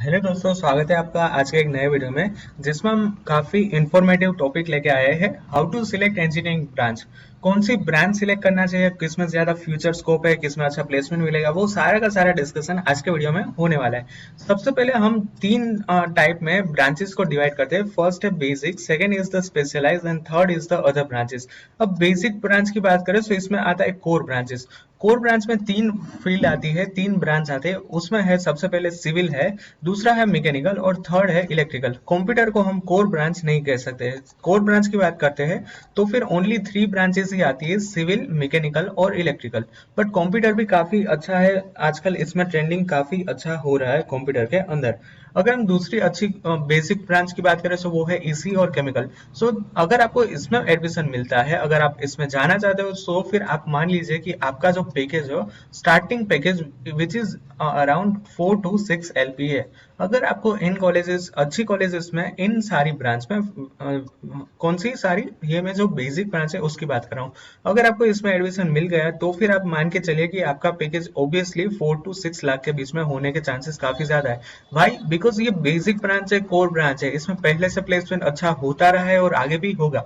Hello दोस्तों, स्वागत है आपका आज के एक नए वीडियो में जिसमें हम काफी इंफॉर्मेटिव टॉपिक लेके आए हैं। How to select engineering branch. कौन सी ब्रांच सिलेक्ट करना चाहिए, किसमें ज्यादा फ्यूचर स्कोप है, किसमें अच्छा प्लेसमेंट मिलेगा, वो सारा का सारा डिस्कशन आज के वीडियो में होने वाला है। सबसे पहले हम तीन टाइप में ब्रांचेस को डिवाइड करते हैं। फर्स्ट है basic, second is the specialise and third is the other branches. अब बेसिक ब्रांच की बात करें तो इसमें आता है कोर ब्रांचेस। कोर ब्रांच में तीन फील्ड आती है, तीन ब्रांच आते हैं। उसमें है सबसे पहले सिविल है, दूसरा है मैकेनिकल और थर्ड है इलेक्ट्रिकल। कंप्यूटर को हम कोर ब्रांच नहीं कह सकते। कोर ब्रांच की बात करते हैं तो फिर ओनली थ्री ब्रांचेस ही आती है, सिविल, मैकेनिकल और इलेक्ट्रिकल। बट कंप्यूटर भी काफी अच्छा है, आजकल इसमें ट्रेंडिंग काफी अच्छा हो रहा है कंप्यूटर के अंदर। अगर हम दूसरी अच्छी बेसिक ब्रांच की बात करें तो वो है ईसी और केमिकल। सो अगर आपको इसमें एडमिशन मिलता है, अगर आप इसमें जाना चाहते हो तो फिर आप मान लीजिए कि आपका जो पैकेज हो, starting package which is around 4 to 6 LP है। अगर आपको इन कॉलेजेस, अच्छी कॉलेजेस में, इन सारी ब्रांच में कौन सी सारी, ये मैं जो बेसिक ब्रांच है उसकी बात कर रहा हूँ, अगर आपको इसमें एडमिशन मिल गया तो फिर आप मान के चलिए कि आपका पैकेज ऑब्वियसली 4 to 6 लाख के बीच में होने के चांसेस काफी ज्यादा है। भाई बिकॉज ये बेसिक ब्रांच है, कोर ब्रांच है, इसमें पहले से प्लेसमेंट अच्छा होता रहा है और आगे भी होगा।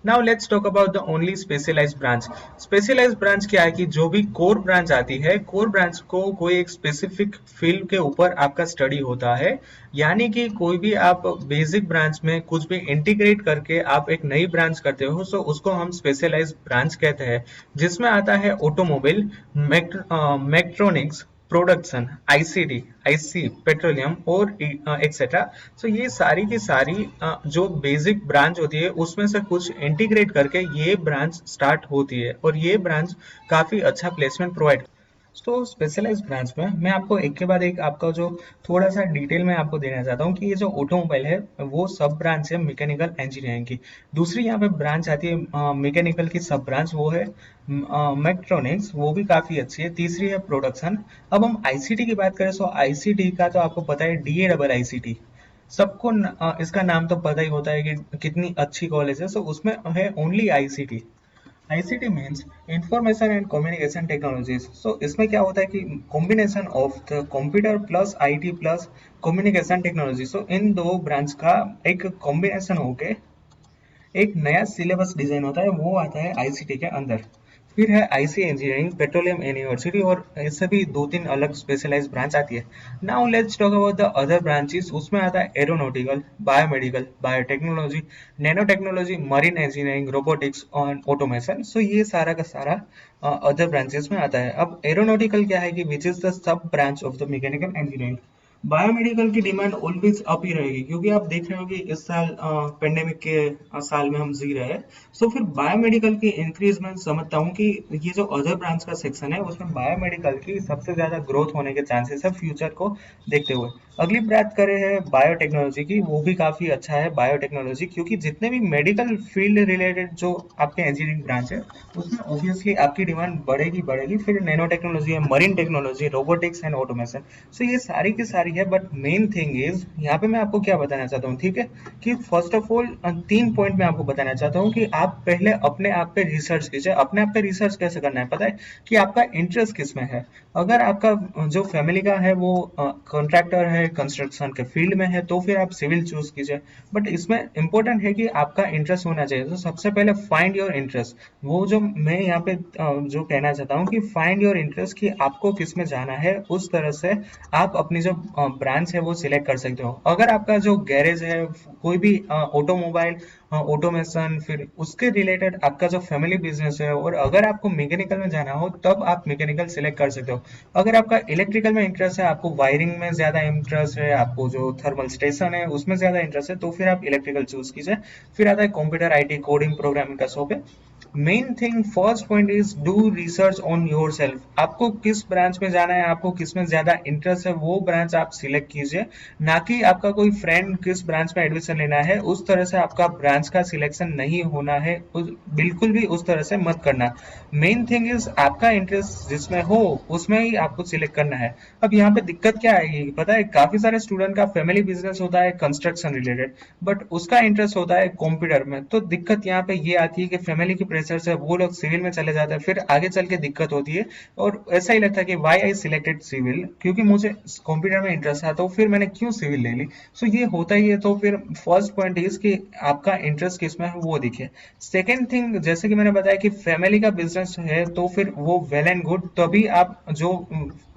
Now let's talk about the only specialised branch. Specialised branch क्या है कि जो भी कोर ब्रांच आती है, कोर ब्रांच को कोई एक स्पेसिफिक फील्ड के ऊपर आपका स्टडी होता है। यानी कि कोई भी आप बेसिक ब्रांच में कुछ भी इंटीग्रेट करके आप एक नई ब्रांच करते हो, सो उसको हम स्पेशलाइज्ड ब्रांच कहते हैं। जिसमें आता है automobile, mechatronics, production, ICD, IC, petroleum और एक्सेट्रा। सो ये सारी की सारी जो बेसिक ब्रांच होती है उसमें से कुछ इंटीग्रेट करके ये ब्रांच स्टार्ट होती है और ये ब्रांच काफी अच्छा प्लेसमेंट प्रोवाइड। तो स्पेशलाइज्ड ब्रांच में मैं आपको एक के बाद एक आपका जो थोड़ा सा डिटेल में आपको देना चाहता हूँ कि ये जो ऑटोमोबाइल है वो सब ब्रांच है मैकेनिकल इंजीनियरिंग की। दूसरी यहाँ पे ब्रांच आती है मैकेनिकल की सब ब्रांच, वो है मैक्ट्रॉनिक्स, वो भी काफी अच्छी है। तीसरी है प्रोडक्शन। अब हम आईसीटी की बात करें तो आईसीटी का तो आपको पता है, डीए डबल आईसीटी, सबको इसका नाम तो पता ही होता है कि कितनी अच्छी कॉलेज है। सो उसमें है only ICT. ICT means information and communication technologies. So इसमें क्या होता है कि combination of the computer plus IT plus communication technology. So इन दो ब्रांच का एक कॉम्बिनेशन होके एक नया सिलेबस डिजाइन होता है, वो आता है आईसीटी के अंदर। फिर है आईसी इंजीनियरिंग, पेट्रोलियम यूनिवर्सिटी, और इससे भी दो तीन अलग स्पेशलाइज्ड ब्रांच आती है। Now let's talk about the other branches. उसमें आता है aeronautical, biomedical, biotechnology, nano technology, marine engineering, robotics और ऑटोमेशन। सो ये सारा का सारा अदर ब्रांचेस में आता है। अब एरोनॉटिकल क्या है कि which is the sub branch of the mechanical engineering. Biomedical की डिमांड ऑलवेज अप ही रहेगी, क्योंकि आप देख रहे हो कि इस साल पेंडेमिक के साल में हम जी रहे हैं। सो फिर बायोमेडिकल की इंक्रीज मैं समझता हूँ कि ये जो अदर ब्रांच का सेक्शन है उसमें बायोमेडिकल की सबसे ज्यादा ग्रोथ होने के चांसेस है फ्यूचर को देखते हुए। अगली बात करें है बायोटेक्नोलॉजी की, वो भी काफी अच्छा है बायोटेक्नोलॉजी, क्योंकि जितने भी मेडिकल फील्ड रिलेटेड जो आपके इंजीनियरिंग ब्रांच है उसमें ऑब्वियसली आपकी डिमांड बढ़ेगी बढ़ेगी। फिर नैनो टेक्नोलॉजी है, marine technology, robotics and automation. So ये सारी की सारी है। बट मेन थिंग इज यहाँ पे मैं आपको क्या बताना चाहता हूँ, ठीक है, कि फर्स्ट ऑफ ऑल तीन पॉइंट मैं आपको बताना चाहता हूँ कि आप पहले अपने आप पे रिसर्च कीजिए। अपने आप पे रिसर्च कैसे करना है पता है, कि आपका इंटरेस्ट किस में है। अगर आपका जो फैमिली का है वो कॉन्ट्रैक्टर है, कंस्ट्रक्शन के फील्ड में है, तो फिर आप सिविल चूज कीजिए। बट इसमें इंपॉर्टेंट है कि आपका इंटरेस्ट होना चाहिए। तो सबसे पहले फाइंड योर इंटरेस्ट। वो जो मैं यहाँ पे जो कहना चाहता हूँ कि फाइंड योर इंटरेस्ट, कि आपको किस में जाना है, उस तरह से आप अपनी जो ब्रांच है वो सिलेक्ट कर सकते हो। अगर आपका जो गैरेज है, कोई भी ऑटोमोबाइल, ऑटोमेशन, फिर उसके रिलेटेड आपका जो फैमिली बिजनेस है, और अगर आपको मैकेनिकल में जाना हो तब आप मैकेनिकल सिलेक्ट कर सकते हो। अगर आपका इलेक्ट्रिकल में इंटरेस्ट है, आपको वायरिंग में ज्यादा इंटरेस्ट है, आपको जो थर्मल स्टेशन है उसमें ज्यादा इंटरेस्ट है, तो फिर आप इलेक्ट्रिकल चूज कीजिए। फिर आता है कंप्यूटर, आईटी, कोडिंग, प्रोग्रामिंग का स्कोप है। Main thing first point is do research on your self. आपको किस ब्रांच में जाना है, आपको किस में ज्यादा इंटरेस्ट है, वो ब्रांच आप सिलेक्ट कीजिए। ना कि आपका कोई फ्रेंड किस ब्रांच में एडमिशन लेना है उस तरह से आपका ब्रांच का सिलेक्शन नहीं होना है। बिल्कुल भी उस तरह से मत करना। मेन थिंग इज आपका इंटरेस्ट जिसमें हो उसमें ही आपको सिलेक्ट करना है। अब यहाँ पे दिक्कत क्या आएगी पता है, काफी सारे स्टूडेंट का फैमिली बिजनेस होता है कंस्ट्रक्शन रिलेटेड, बट उसका इंटरेस्ट होता है कंप्यूटर में। तो दिक्कत यहाँ पे ये आती है कि फैमिली की फ्रेशर्स है वो लोग सिविल में चले जाते हैं, फिर आगे चल के दिक्कत होती है। और ऐसा ही लगता है कि वाई आई सिलेक्टेड सिविल, क्योंकि मुझे कंप्यूटर में इंटरेस्ट था तो फिर मैंने क्यों सिविल ले ली। सो ये होता ही है। तो फिर फर्स्ट पॉइंट इज कि आपका इंटरेस्ट किस में है वो दिखे। सेकेंड थिंग, जैसे कि मैंने बताया कि फैमिली का बिजनेस है तो फिर वो वेल एंड गुड, तभी आप जो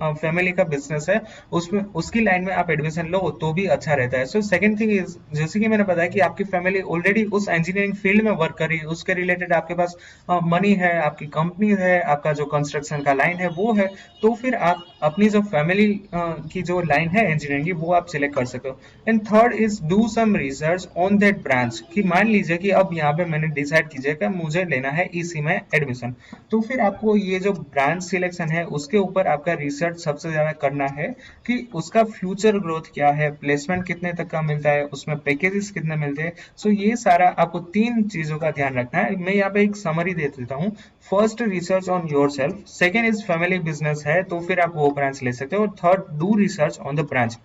फैमिली का बिजनेस है उसमें उसकी लाइन में आप एडमिशन लो तो भी अच्छा रहता है। सो सेकंड थिंग इज, जैसे कि मैंने बताया कि आपकी फैमिली ऑलरेडी उस इंजीनियरिंग फील्ड में वर्क कर रही है, उसके रिलेटेड आपके पास मनी है, आपकी कंपनी है, आपका जो कंस्ट्रक्शन का लाइन है वो है, तो फिर आप अपनी जो फैमिली की जो लाइन है इंजीनियरिंग की वो आप सिलेक्ट कर सकते हो। And third is do some research on that branch, कि मान लीजिए कि अब यहाँ पे मैंने डिसाइड कीजिए कि मुझे लेना है ईसी में एडमिशन, तो फिर आपको ये जो ब्रांच सिलेक्शन है उसके ऊपर आपका रिसर्च सबसे ज्यादा करना है कि उसका फ्यूचर ग्रोथ क्या है, प्लेसमेंट कितने तक का मिलता है, उसमें पैकेजेस कितने मिलते हैं। सो ये सारा आपको तीन चीजों का ध्यान रखना है। मैं यहाँ पे एक समरी दे देता हूँ। First, research on your self. Second is family business है तो फिर आप वो ब्रांच ले सकते हो। और third, do research on the branch.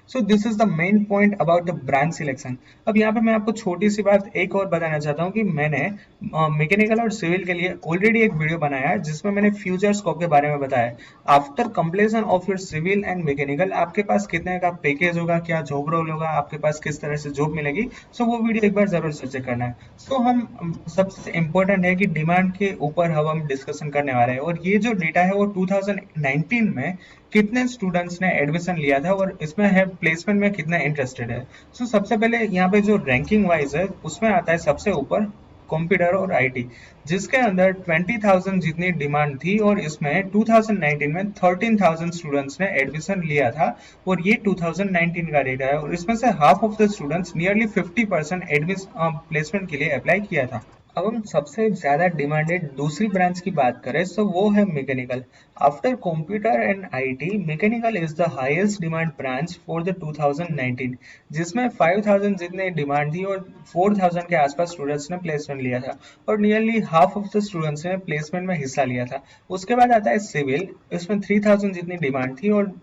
So this is the main point about the branch selection. अब यहाँ पे मैं आपको छोटी सी बात एक और बताना चाहता हूँ कि मैंने मैकेनिकल और सिविल के लिए ऑलरेडी एक वीडियो बनाया है जिसमें मैंने फ्यूचर स्कोप के बारे में बताया। After completion of your civil and mechanical आपके पास कितने का पैकेज होगा, क्या जॉब रोल होगा, आपके पास किस तरह से जॉब मिलेगी। सो वो वीडियो एक बार जरूर से चेक करना है। सो हम सबसे इम्पोर्टेंट है कि डिमांड के ऊपर हम डिस्कशन करने वाले हैं। और ये जो डेटा है वो 2019 में कितने स्टूडेंट्स ने एडमिशन लिया था और इसमें है प्लेसमेंट में कितना इंटरेस्टेड है। सो सबसे पहले यहाँ पे जो रैंकिंग वाइज है उसमें आता है सबसे ऊपर कंप्यूटर और आईटी, जिसके अंदर 20,000 जितनी डिमांड थी और इसमें 2019 में 13,000 स्टूडेंट्स ने एडमिशन लिया था। और ये 2019 का डेटा है और इसमें से half of the students, nearly 50% admission placement के लिए अप्लाई किया था। अब हम सबसे ज्यादा डिमांडेड दूसरी ब्रांच की बात करें तो वो है mechanical. After computer and IT, mechanical is the highest demand branch for the 2019, जिसमें 5,000 जितने डिमांड थी और 4,000 के आसपास स्टूडेंट्स ने प्लेसमेंट लिया था और nearly half of the students ने प्लेसमेंट में हिस्सा लिया था। उसके बाद आता है सिविल, इसमें 3,000 जितनी डिमांड थी और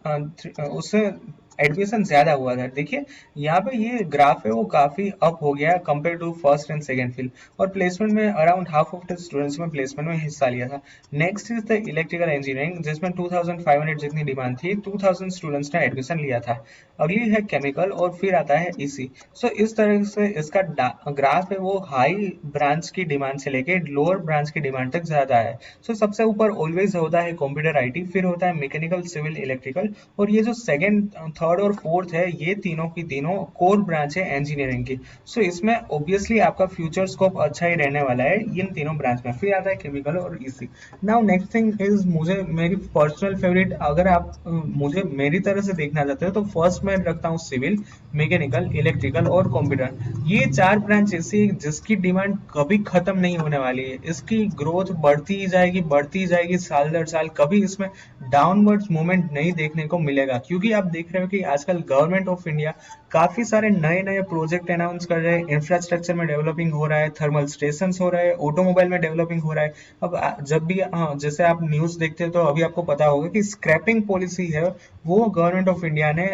उससे एडमिशन ज्यादा हुआ था। देखिए यहाँ पे ये ग्राफ है वो काफी अप हो गया compare to first and second field, और प्लेसमेंट में around half of the students में प्लेसमेंट में हिस्सा लिया था। Next is the electrical engineering, जिसमें 2500 जितनी डिमांड थी, 2000 स्टूडेंट्स ने एडमिशन लिया था। अगली है केमिकल और फिर आता है ईसी। सो इस तरह से इसका ग्राफ है वो हाई ब्रांच की डिमांड से लेके लोअर ब्रांच की डिमांड तक ज्यादा है। सो सबसे ऊपर ऑलवेज होता है कंप्यूटर आईटी, फिर होता है मैकेनिकल, सिविल, इलेक्ट्रिकल, और ये जो सेकंड, थर्ड और फोर्थ है ये तीनों की तीनों कोर ब्रांच है इंजीनियरिंग की। सो इसमें ऑब्वियसली आपका फ्यूचर स्कोप अच्छा ही रहने वाला है इन तीनों ब्रांच में। फिर आता है केमिकल और EC. Now next thing is, मुझे मेरी पर्सनल फेवरेट, अगर आप मुझे मेरी तरह से देखना चाहते हो तो फर्स्ट मैं रखता हूँ सिविल, मैकेनिकल, इलेक्ट्रिकल और कंप्यूटर। ये चार ब्रांच ऐसी जिसकी डिमांड कभी खत्म नहीं होने वाली है। इसकी ग्रोथ बढ़ती ही जाएगी, बढ़ती ही जाएगी साल दर साल, कभी इसमें डाउनवर्ड्स मूवमेंट नहीं देखने को मिलेगा। क्योंकि आप देख रहे हो कि आजकल गवर्नमेंट ऑफ इंडिया काफी सारे नए नए प्रोजेक्ट अनाउंस कर रहे हैं, इंफ्रास्ट्रक्चर में डेवलपिंग हो रहा है, थर्मल स्टेशन हो रहा है, ऑटोमोबाइल में डेवलपिंग हो रहा है। अब जब भी जैसे आप न्यूज देखते हो तो अभी आपको पता होगा कि स्क्रैपिंग पॉलिसी है वो गवर्नमेंट ऑफ इंडिया ने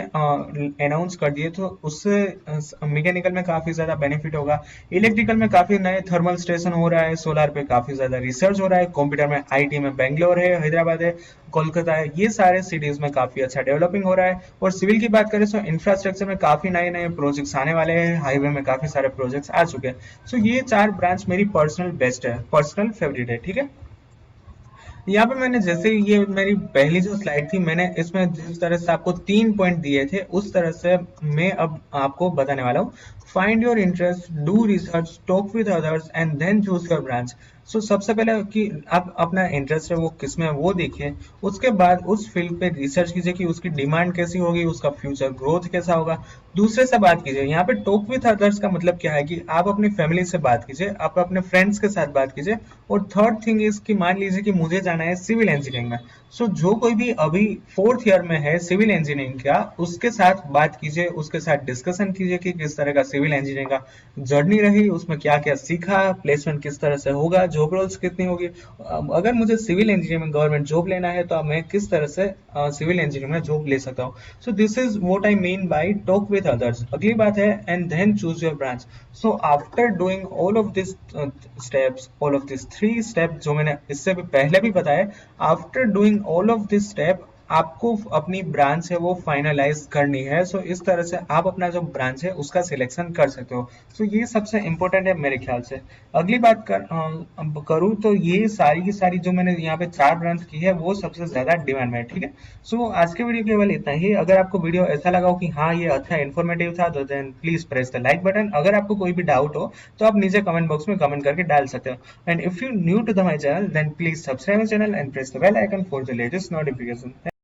अनाउंस कर दिए, तो उससे मैकेनिकल में काफी ज्यादा बेनिफिट होगा। इलेक्ट्रिकल में काफी नए थर्मल स्टेशन हो रहा है, सोलर पे काफी ज्यादा रिसर्च हो रहा है, कंप्यूटर में आईटी में बेंगलोर है, हैदराबाद है, कोलकाता है, ये सारे सिटीज में काफी अच्छा डेवलपिंग हो रहा है। और सिविल की बात करें तो इंफ्रास्ट्रक्चर में काफी नए नए प्रोजेक्ट्स आने वाले हैं, हाईवे में काफी सारे प्रोजेक्ट्स आ चुके हैं। सो ये चार ब्रांच मेरी पर्सनल बेस्ट है, पर्सनल फेवरेट है, ठीक है। यहाँ पे मैंने जैसे ये मेरी पहली जो स्लाइड थी, मैंने इसमें जिस तरह से आपको 3 पॉइंट दिए थे उस तरह से मैं अब आपको बताने वाला हूँ। Find your interest, do research, talk with others and then choose your branch. So सबसे पहले कि आप अपना इंटरेस्ट है वो किसमें है वो देखिए, उसके बाद उस फील्ड पे रिसर्च कीजिए कि उसकी डिमांड कैसी होगी, उसका फ्यूचर ग्रोथ कैसा होगा। दूसरे से बात कीजिए। यहाँ पे टॉक विथ अदर्स का मतलब क्या है कि आप अपनी फैमिली से बात कीजिए, आप अपने फ्रेंड्स के साथ बात कीजिए। और थर्ड थिंग इज कि मान लीजिए कि मुझे जाना है सिविल इंजीनियरिंग में। सो जो कोई भी अभी फोर्थ ईयर में है सिविल इंजीनियरिंग का, उसके साथ बात कीजिए, उसके साथ डिस्कशन कीजिए कि किस तरह का सिविल सिविल इंजीनियरिंग का जर्नी रही, उसमें क्या क्या सीखा, प्लेसमेंट किस तरह से होगा, जॉब रोल्स कितनी होगी, अगर मुझे सिविल इंजीनियरिंग में गवर्नमेंट जॉब लेना है तो मैं किस तरह से सिविल इंजीनियरिंग में जॉब ले सकता हूँ. So this is what I mean by talk with others. अगली बात है and then choose your branch. So after doing all of this steps, all of this 3 step जो मैंने इससे भी पहले भी बताया, after doing all of this step आपको अपनी ब्रांच है वो फाइनलाइज करनी है. सो इस तरह से आप अपना जो ब्रांच है उसका सिलेक्शन कर सकते हो. सो ये सबसे इम्पोर्टेंट है मेरे ख्याल से. अगली बात करूँ तो ये सारी की सारी जो मैंने यहाँ पे 4 ब्रांच की है वो सबसे ज्यादा डिमांड में है. ठीक है. सो आज के वीडियो केवल इतना ही. अगर आपको वीडियो ऐसा लगा हो कि हाँ ये अच्छा इन्फॉर्मेटिव था तो then please press the like button. अगर आपको कोई भी डाउट हो तो आप नीचे कमेंट बॉक्स में कमेंट करके डाल सकते हो. And if you new to the my channel then please subscribe my channel and press the bell icon for the latest notification.